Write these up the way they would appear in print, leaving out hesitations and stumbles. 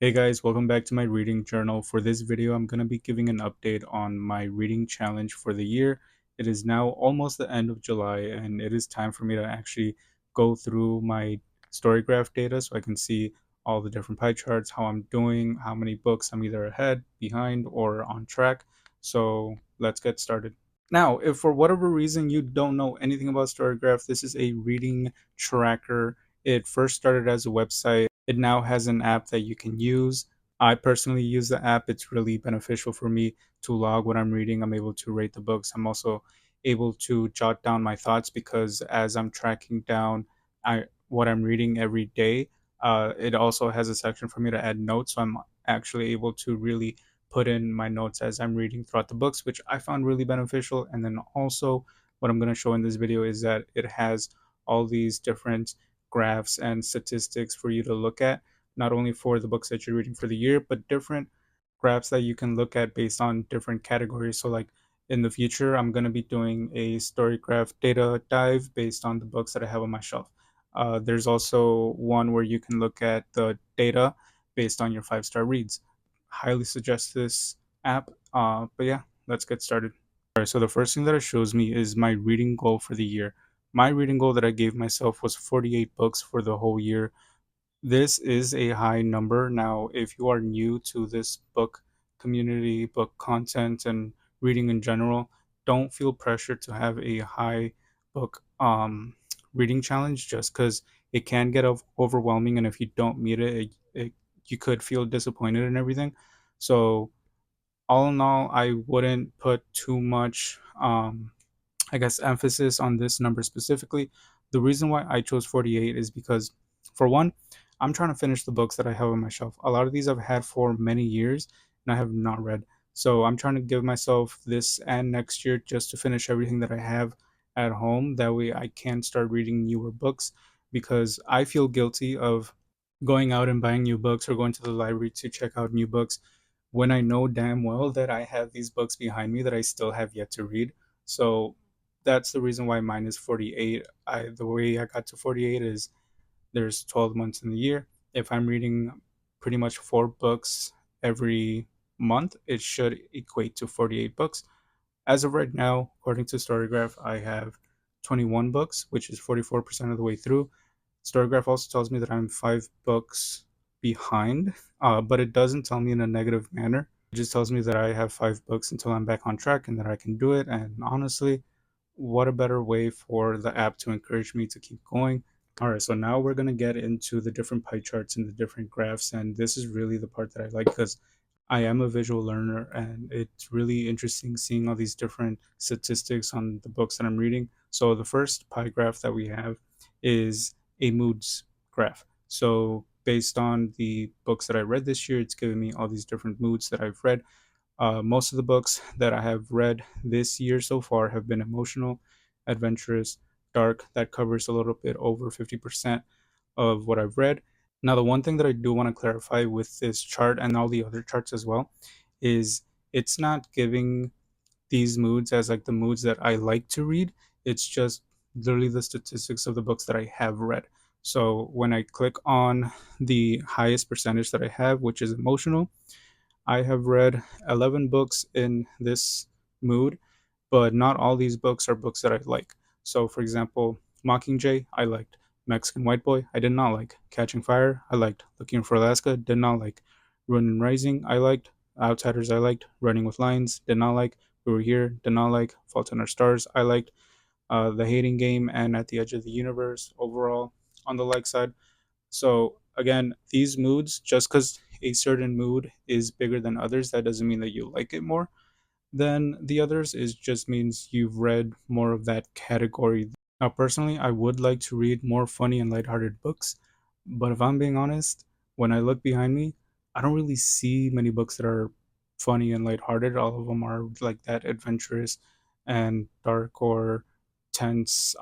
Hey guys, welcome back to my reading journal. For this video, I'm going to be giving an update on my reading challenge for the year. It is now almost the end of July, and it is time for me to actually go through my StoryGraph data so I can see all the different pie charts, how I'm doing, how many books I'm either ahead, behind, or on track. So let's get started. Now, if for whatever reason you don't know anything about StoryGraph, this is a reading tracker. It first started as a website. It now has an app that you can use. I personally use the app. It's really beneficial for me to log what I'm reading. I'm able to rate the books. I'm also able to jot down my thoughts because as I'm tracking down what I'm reading every day, it also has a section for me to add notes. So I'm actually able to really put in my notes as I'm reading throughout the books, which I found really beneficial. And then also, what I'm going to show in this video is that it has all these different graphs and statistics for you to look at, not only for the books that you're reading for the year, but different graphs that you can look at based on different categories. So, like in the future, I'm going to be doing a story graph data dive based on the books that I have on my shelf. There's also one where you can look at the data based on your 5-star reads. Highly suggest this app. But yeah, let's get started. All right, so the first thing that it shows me is my reading goal for the year. My reading goal that I gave myself was 48 books for the whole year. This is a high number. Now, if you are new to this book community, book content, and reading in general, don't feel pressure to have a high book reading challenge just because it can get overwhelming. And if you don't meet it, you could feel disappointed and everything. So, all in all, I wouldn't put too much I guess, emphasis on this number specifically. The reason why I chose 48 is because, for one, I'm trying to finish the books that I have on my shelf. A lot of these I've had for many years and I have not read. So I'm trying to give myself this and next year just to finish everything that I have at home. That way I can start reading newer books because I feel guilty of going out and buying new books or going to the library to check out new books when I know damn well that I have these books behind me that I still have yet to read. So that's the reason why mine is 48. The way I got to 48 is there's 12 months in the year. If I'm reading pretty much 4 books every month, it should equate to 48 books. As of right now, according to StoryGraph, I have 21 books, which is 44% of the way through. StoryGraph also tells me that I'm 5 books behind, but it doesn't tell me in a negative manner. It just tells me that I have 5 books until I'm back on track and that I can do it. And honestly, what a better way for the app to encourage me to keep going. All right, so now we're going to get into the different pie charts and the different graphs. And this is really the part that I like because I am a visual learner and it's really interesting seeing all these different statistics on the books that I'm reading. So the first pie graph that we have is a moods graph. So based on the books that I read this year, it's giving me all these different moods that I've read. Most of the books that I have read this year so far have been emotional, adventurous, dark. That covers a little bit over 50% of what I've read. Now, the one thing that I do want to clarify with this chart and all the other charts as well is it's not giving these moods as like the moods that I like to read. It's just literally the statistics of the books that I have read. So when I click on the highest percentage that I have, which is emotional, I have read 11 books in this mood, but not all these books are books that I like. So, for example, Mockingjay, I liked. Mexican White Boy, I did not like. Catching Fire, I liked. Looking for Alaska, did not like. Ronin Rising, I liked. Outsiders, I liked. Running with Lions, did not like. We Were Here, did not like. Fault in Our Stars, I liked. The Hating Game and At the Edge of the Universe, overall, on the like side. So again, these moods, just because a certain mood is bigger than others, that doesn't mean that you like it more than the others. It just means you've read more of that category. Now, personally, I would like to read more funny and lighthearted books, but if I'm being honest, when I look behind me, I don't really see many books that are funny and lighthearted. All of them are like that adventurous and dark or tense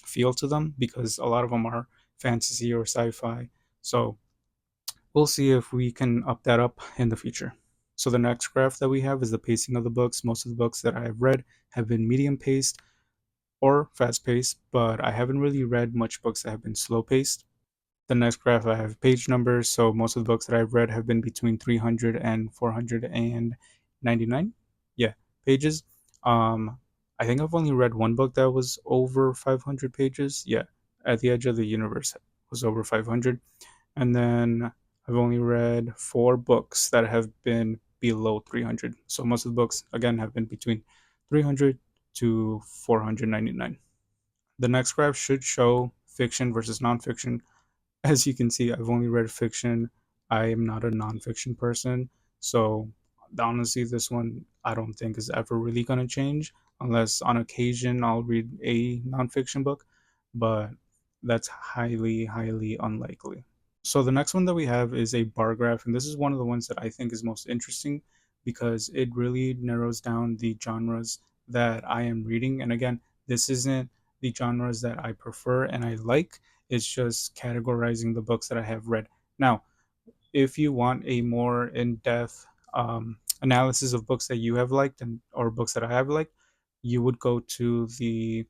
feel to them because a lot of them are fantasy or sci-fi. So we'll see if we can up that up in the future. So the next graph that we have is the pacing of the books. Most of the books that I have read have been medium paced or fast paced, but I haven't really read much books that have been slow paced. The next graph I have page numbers. So most of the books that I've read have been between 300 and 499. Yeah, pages. Um, I think I've only read one book that was over 500 pages. Yeah, At the Edge of the Universe was over 500. And then I've only read four books that have been below 300. So most of the books, again, have been between 300 to 499. The next graph should show fiction versus nonfiction. As you can see, I've only read fiction. I am not a nonfiction person. So honestly, this one I don't think is ever really going to change unless on occasion I'll read a nonfiction book, but that's highly, highly unlikely. So the next one that we have is a bar graph, and this is one of the ones that I think is most interesting because it really narrows down the genres that I am reading. And again, this isn't the genres that I prefer and I like. It's just categorizing the books that I have read. Now, if you want a more in-depth analysis of books that you have liked and or books that I have liked, you would go to the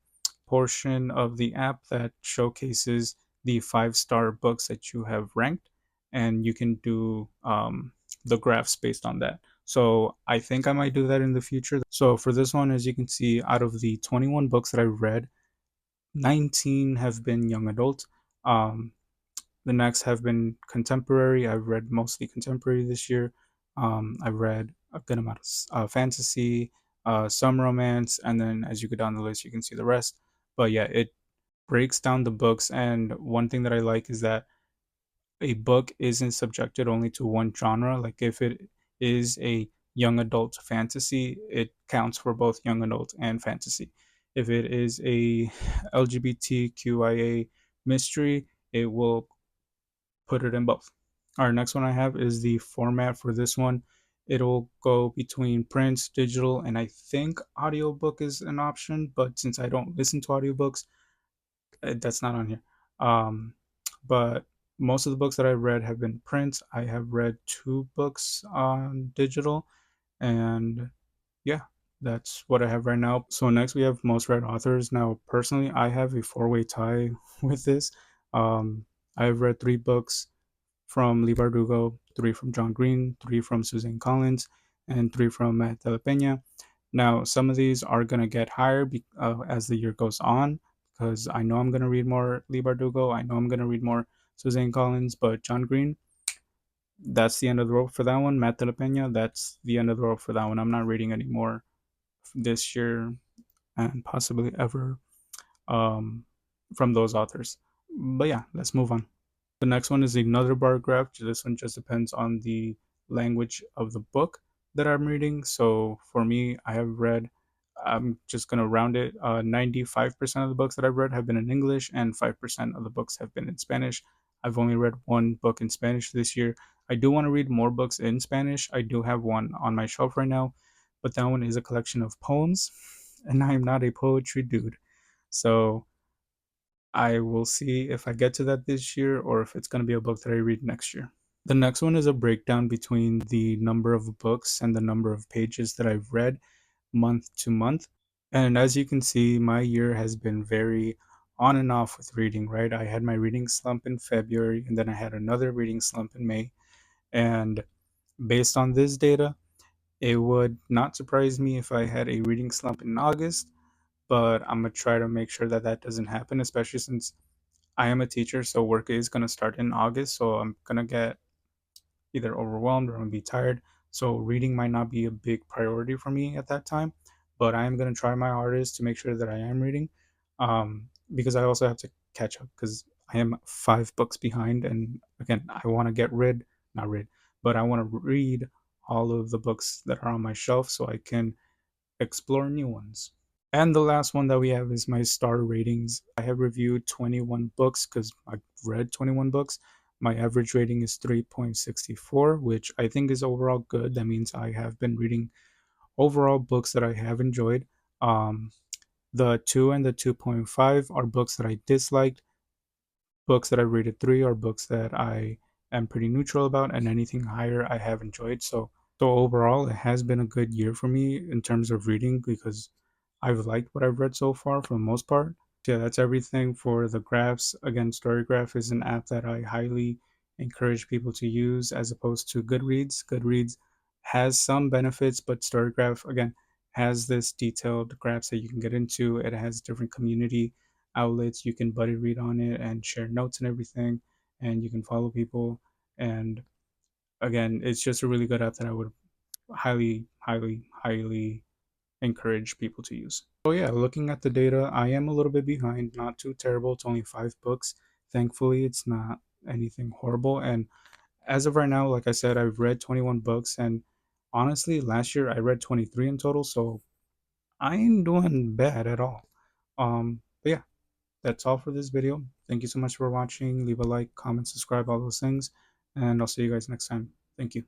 portion of the app that showcases the five-star books that you have ranked, and you can do the graphs based on that. So I think I might do that in the future. So for this one, as you can see, out of the 21 books that I read, 19 have been young adult. Um, the next have been contemporary. I've read mostly contemporary this year. I've read a good amount of fantasy, some romance, and then as you go down the list, you can see the rest. But yeah, it breaks down the books. And one thing that I like is that a book isn't subjected only to one genre. Like if it is a young adult fantasy, it counts for both young adult and fantasy. If it is a LGBTQIA mystery, it will put it in both. Our next one I have is the format for this one. It'll go between print, digital, and I think audiobook is an option, but since I don't listen to audiobooks, that's not on here. Um, but most of the books that I've read have been print. I have read two books on digital, and yeah, that's what I have right now. So next we have most read authors. Now, personally, I have a four-way tie with this. Um, I've read three books from Lee Bardugo, three from John Green, three from Suzanne Collins, and three from Matt De La Peña. Now, some of these are going to get higher as the year goes on because I know I'm going to read more Lee Bardugo. I know I'm going to read more Suzanne Collins, but John Green, that's the end of the road for that one. Matt De La Peña, that's the end of the road for that one. I'm not reading anymore this year and possibly ever um, from those authors. But yeah, let's move on. The next one is another bar graph. This one just depends on the language of the book that I'm reading. So for me, I have read, I'm just going to round it, 95% of the books that I've read have been in English, and 5% of the books have been in Spanish. I've only read one book in Spanish this year. I do want to read more books in Spanish. I do have one on my shelf right now, but that one is a collection of poems, and I'm not a poetry dude. So I will see if I get to that this year or if it's going to be a book that I read next year. The next one is a breakdown between the number of books and the number of pages that I've read month to month. And as you can see, my year has been very on and off with reading, right? I had my reading slump in February and then I had another reading slump in May. And based on this data, it would not surprise me if I had a reading slump in August, but I'm going to try to make sure that that doesn't happen, especially since I am a teacher, so work is going to start in August. So I'm going to get either overwhelmed or I'm going to be tired. So reading might not be a big priority for me at that time, but I am going to try my hardest to make sure that I am reading because I also have to catch up because I am 5 books behind. And again, I want to not read, but I want to read all of the books that are on my shelf so I can explore new ones. And the last one that we have is my star ratings. I have reviewed 21 books because I've read 21 books. My average rating is 3.64, which I think is overall good. That means I have been reading overall books that I have enjoyed. Um, the 2 and the 2.5 are books that I disliked. Books that I rated 3 are books that I am pretty neutral about, and anything higher I have enjoyed. So overall, it has been a good year for me in terms of reading because I've liked what I've read so far for the most part. Yeah, that's everything for the graphs. Again, StoryGraph is an app that I highly encourage people to use as opposed to Goodreads. Goodreads has some benefits, but StoryGraph, again, has this detailed graphs that you can get into. It has different community outlets. You can buddy read on it and share notes and everything, and you can follow people. And again, it's just a really good app that I would highly encourage people to use. So yeah, looking at the data, I am a little bit behind, not too terrible. It's only 5 books. Thankfully, it's not anything horrible. And as of right now, like I said, I've read 21 books, and honestly, last year I read 23 in total, so I ain't doing bad at all. But yeah, that's all for this video. Thank you so much for watching. Leave a like, comment, subscribe, all those things, and I'll see you guys next time. Thank you.